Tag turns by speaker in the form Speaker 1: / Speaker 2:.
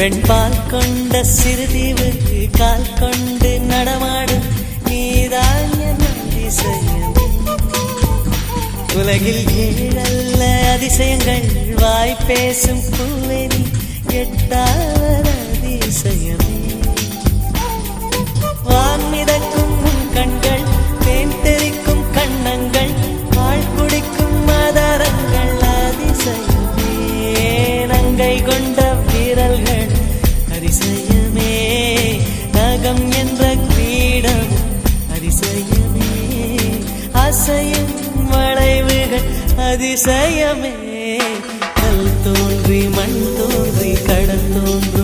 Speaker 1: வெண்பால் கொண்ட சிறுதீவு கால் கொண்டு நடமாடும் நீதான் என் அதிசயம். உலகில் ஏழல்ல அதிசயங்கள் வாய் பேசும் பூவெனி எட்டாவது அதிசயமே. வான் மிதக்கும் கண்கள் தேன் தெறிக்கும் கண்ணங்கள் பால் குடிக்கும் மதரங்கள் அதிசயமே. நங்கை கொண்ட வீரல்கள் அதிசயமே. நகம் என்ற கிரீடம் அதிசயமே. அசையும் வளைவுகள் அதிசயமே. கல் தோன்றி மண் தோன்றி கடல் தோன்றி